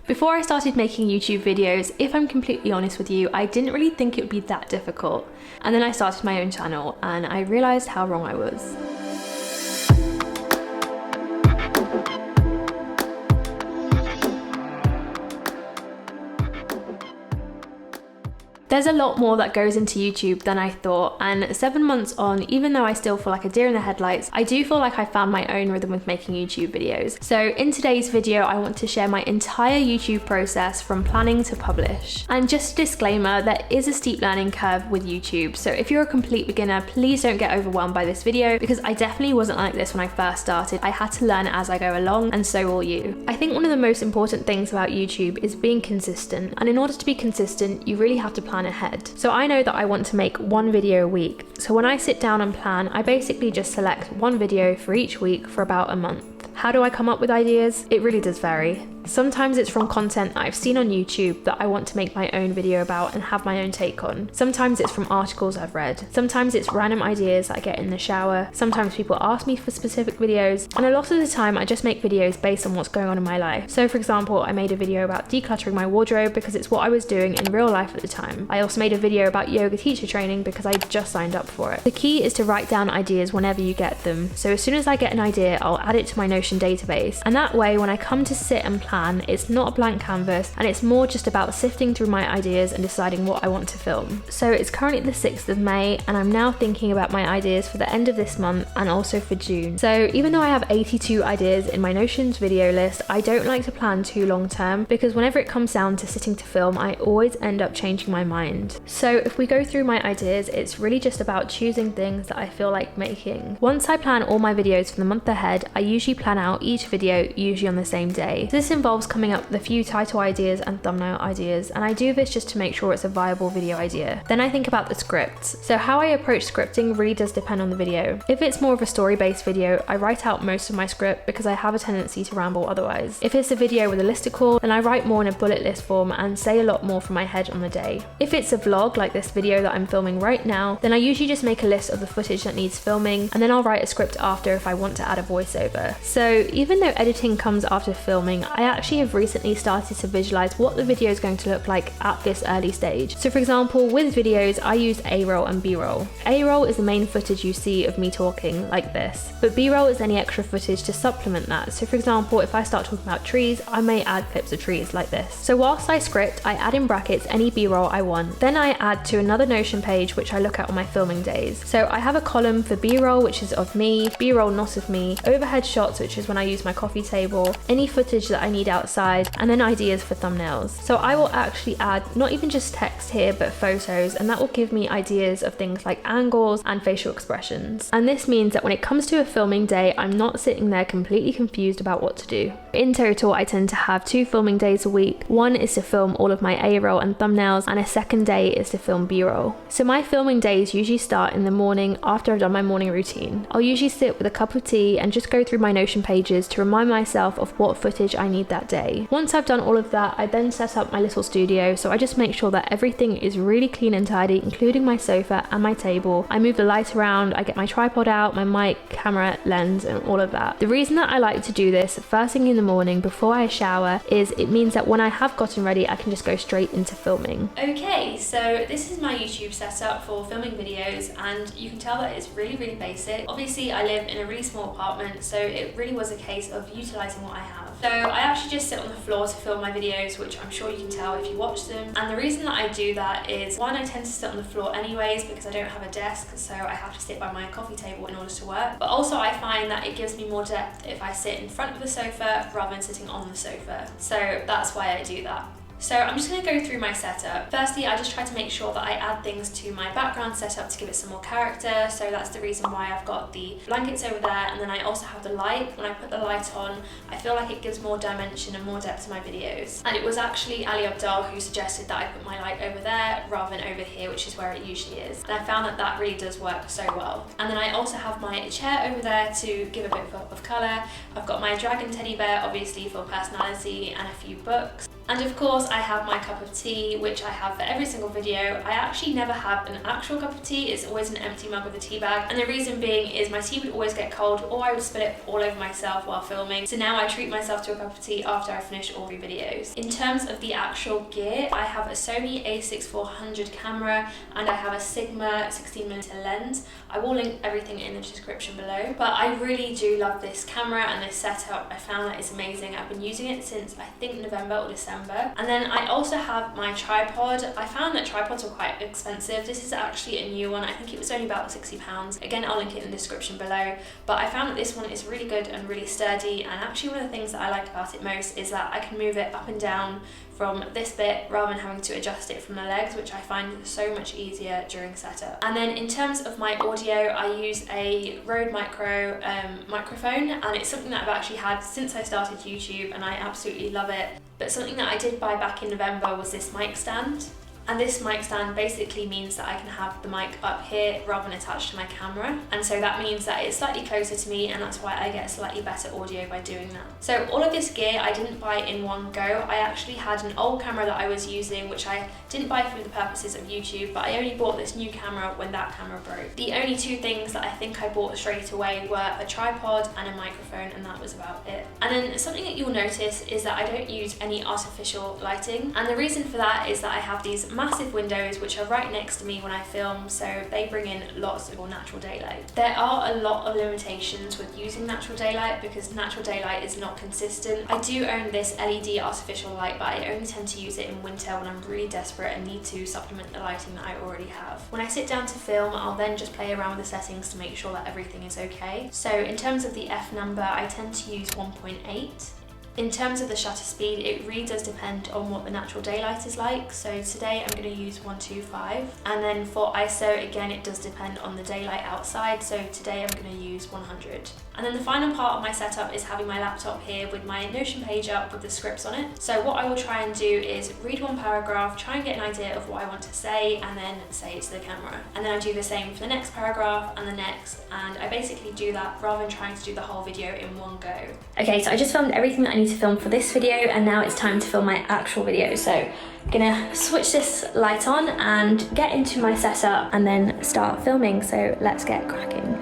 Before I started making YouTube videos, if I'm completely honest with you, I didn't really think it would be that difficult. And then I started my own channel and I realized how wrong I was. There's a lot more that goes into YouTube than I thought, and 7 months on, even though I still feel like a deer in the headlights, I do feel like I found my own rhythm with making YouTube videos. So in today's video, I want to share my entire YouTube process from planning to publish. And just a disclaimer, there is a steep learning curve with YouTube. So if you're a complete beginner, please don't get overwhelmed by this video, because I definitely wasn't like this when I first started. I had to learn as I go along, and so will you. I think one of the most important things about YouTube is being consistent. And in order to be consistent, you really have to plan ahead. So I know that I want to make one video a week. So when I sit down and plan, I basically just select one video for each week for about a month. How do I come up with ideas? It really does vary. Sometimes it's from content that I've seen on YouTube that I want to make my own video about and have my own take on. Sometimes it's from articles I've read. Sometimes it's random ideas that I get in the shower. Sometimes people ask me for specific videos. And a lot of the time I just make videos based on what's going on in my life. So for example, I made a video about decluttering my wardrobe because it's what I was doing in real life at the time. I also made a video about yoga teacher training because I just signed up for it. The key is to write down ideas whenever you get them. So as soon as I get an idea, I'll add it to my Notion database. And that way, when I come to sit and plan, it's not a blank canvas, and it's more just about sifting through my ideas and deciding what I want to film. So it's currently the 6th of May, and I'm now thinking about my ideas for the end of this month and also for June. So even though I have 82 ideas in my Notion's video list, I don't like to plan too long term, because whenever it comes down to sitting to film, I always end up changing my mind. So if we go through my ideas, it's really just about choosing things that I feel like making. Once I plan all my videos for the month ahead, I usually plan out each video usually on the same day. This involves coming up with a few title ideas and thumbnail ideas, and I do this just to make sure it's a viable video idea. Then I think about the scripts. So how I approach scripting really does depend on the video. If it's more of a story-based video, I write out most of my script because I have a tendency to ramble otherwise. If it's a video with a listicle, then I write more in a bullet list form and say a lot more from my head on the day. If it's a vlog like this video that I'm filming right now, then I usually just make a list of the footage that needs filming, and then I'll write a script after if I want to add a voiceover. So even though editing comes after filming, I actually have recently started to visualize what the video is going to look like at this early stage. So for example, with videos, I use A-roll and B-roll. A-roll is the main footage you see of me talking like this, but B-roll is any extra footage to supplement that. So for example, if I start talking about trees, I may add clips of trees like this. So whilst I script, I add in brackets any B-roll I want. Then I add to another Notion page, which I look at on my filming days. So I have a column for B-roll, which is of me, B-roll not of me, overhead shots, which is when I use my coffee table, any footage that I need outside, and then ideas for thumbnails. So I will actually add not even just text here, but photos, and that will give me ideas of things like angles and facial expressions. And this means that when it comes to a filming day, I'm not sitting there completely confused about what to do. In total, I tend to have 2 filming days a week. One is to film all of my A-roll and thumbnails, and a second day is to film B-roll. So my filming days usually start in the morning after I've done my morning routine. I'll usually sit with a cup of tea and just go through my Notion pages to remind myself of what footage I need that day. Once I've done all of that, I then set up my little studio, so I just make sure that everything is really clean and tidy, including my sofa and my table. I move the light around, I get my tripod out, my mic, camera, lens, and all of that. The reason that I like to do this first thing in the morning before I shower is it means that when I have gotten ready, I can just go straight into filming. Okay, so this is my YouTube setup for filming videos, and you can tell that it's really basic. Obviously, I live in a really small apartment, so it really was a case of utilizing what I have. So I actually just sit on the floor to film my videos, which I'm sure you can tell if you watch them. And the reason that I do that is, one, I tend to sit on the floor anyways because I don't have a desk, so I have to sit by my coffee table in order to work. But also I find that it gives me more depth if I sit in front of the sofa rather than sitting on the sofa. So that's why I do that. So I'm just going to go through my setup. Firstly, I just try to make sure that I add things to my background setup to give it some more character. So that's the reason why I've got the blankets over there, and then I also have the light. When I put the light on, I feel like it gives more dimension and more depth to my videos. And it was actually Ali Abdal who suggested that I put my light over there rather than over here, which is where it usually is. And I found that that really does work so well. And then I also have my chair over there to give a bit of colour. I've got my dragon teddy bear, obviously for personality, and a few books. And of course, course, I have my cup of tea, which I have for every single video. I actually never have an actual cup of tea. It's always an empty mug with a tea bag. And the reason being is my tea would always get cold, or I would spill it all over myself while filming. So now I treat myself to a cup of tea after I finish all 3 videos. In terms of the actual gear, I have a Sony a6400 camera and I have a Sigma 16mm lens. I will link everything in the description below. But I really do love this camera and this setup. I found that it's amazing. I've been using it since I think November or December. And then I also have my tripod. I found that tripods were quite expensive. This is actually a new one. I think it was only about £60. Again, I'll link it in the description below. But I found that this one is really good and really sturdy, and actually one of the things that I like about it most is that I can move it up and down from this bit rather than having to adjust it from the legs, which I find so much easier during setup. And then in terms of my audio, I use a Rode Micro microphone, and it's something that I've actually had since I started YouTube and I absolutely love it. But something that I did buy back in November was this mic stand. And this mic stand basically means that I can have the mic up here rather than attached to my camera. And so that means that it's slightly closer to me, and that's why I get slightly better audio by doing that. So all of this gear I didn't buy in one go. I actually had an old camera that I was using, which I didn't buy for the purposes of YouTube, but I only bought this new camera when that camera broke. The only 2 things that I think I bought straight away were a tripod and a microphone, and that was about it. And then something that you'll notice is that I don't use any artificial lighting. And the reason for that is that I have these massive windows which are right next to me when I film, so they bring in lots of natural daylight. There are a lot of limitations with using natural daylight because natural daylight is not consistent. I do own this LED artificial light, but I only tend to use it in winter when I'm really desperate and need to supplement the lighting that I already have. When I sit down to film, I'll then just play around with the settings to make sure that everything is okay. So in terms of the f number, I tend to use 1.8. In terms of the shutter speed, it really does depend on what the natural daylight is like. So today I'm going to use 125. And then for ISO, again, it does depend on the daylight outside. So today I'm going to use 100. And then the final part of my setup is having my laptop here with my Notion page up with the scripts on it. So what I will try and do is read one paragraph, try and get an idea of what I want to say, and then say it to the camera. And then I do the same for the next paragraph and the next, and I basically do that rather than trying to do the whole video in one go. Okay, so I just filmed everything that I need to film for this video, and now it's time to film my actual video. So I'm gonna switch this light on and get into my setup and then start filming. So let's get cracking.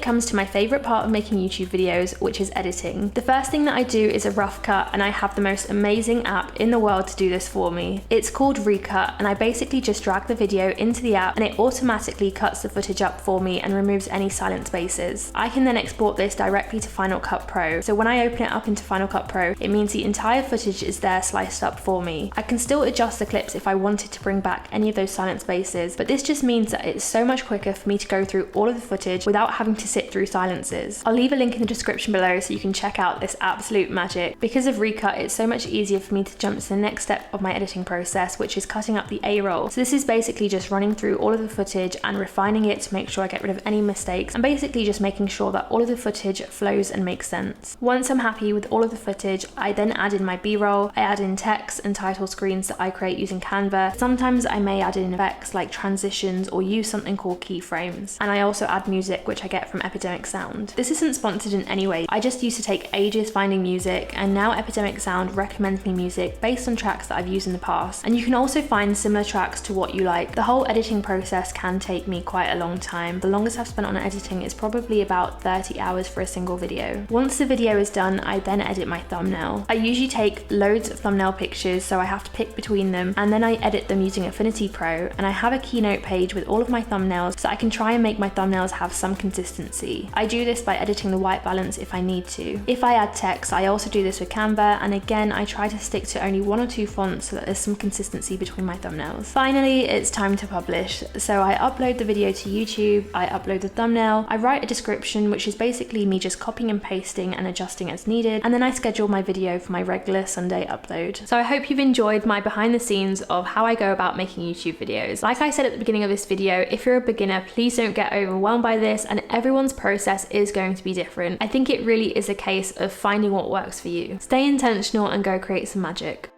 Comes to my favorite part of making YouTube videos, which is editing. The first thing that I do is a rough cut, and I have the most amazing app in the world to do this for me. It's called Recut, and I basically just drag the video into the app and it automatically cuts the footage up for me and removes any silent spaces. I can then export this directly to Final Cut Pro. So when I open it up into Final Cut Pro, it means the entire footage is there sliced up for me. I can still adjust the clips if I wanted to bring back any of those silent spaces, but this just means that it's so much quicker for me to go through all of the footage without having to sit through silences. I'll leave a link in the description below so you can check out this absolute magic. Because of Recut, it's so much easier for me to jump to the next step of my editing process, which is cutting up the A-roll. So this is basically just running through all of the footage and refining it to make sure I get rid of any mistakes, and basically just making sure that all of the footage flows and makes sense. Once I'm happy with all of the footage, I then add in my B-roll. I add in text and title screens that I create using Canva. Sometimes I may add in effects like transitions or use something called keyframes. And I also add music, which I get from Epidemic Sound. This isn't sponsored in any way. I just used to take ages finding music, and now Epidemic Sound recommends me music based on tracks that I've used in the past. And you can also find similar tracks to what you like. The whole editing process can take me quite a long time. The longest I've spent on editing is probably about 30 hours for a single video. Once the video is done, I then edit my thumbnail. I usually take loads of thumbnail pictures, so I have to pick between them, and then I edit them using Affinity Pro, and I have a Keynote page with all of my thumbnails so I can try and make my thumbnails have some consistency consistency. I do this by editing the white balance if I need to. If I add text, I also do this with Canva, and again, I try to stick to only 1 or 2 fonts so that there's some consistency between my thumbnails. Finally, it's time to publish. So I upload the video to YouTube, I upload the thumbnail, I write a description, which is basically me just copying and pasting and adjusting as needed, and then I schedule my video for my regular Sunday upload. So I hope you've enjoyed my behind the scenes of how I go about making YouTube videos. Like I said at the beginning of this video, if you're a beginner, please don't get overwhelmed by this, and everyone's process is going to be different. I think it really is a case of finding what works for you. Stay intentional and go create some magic.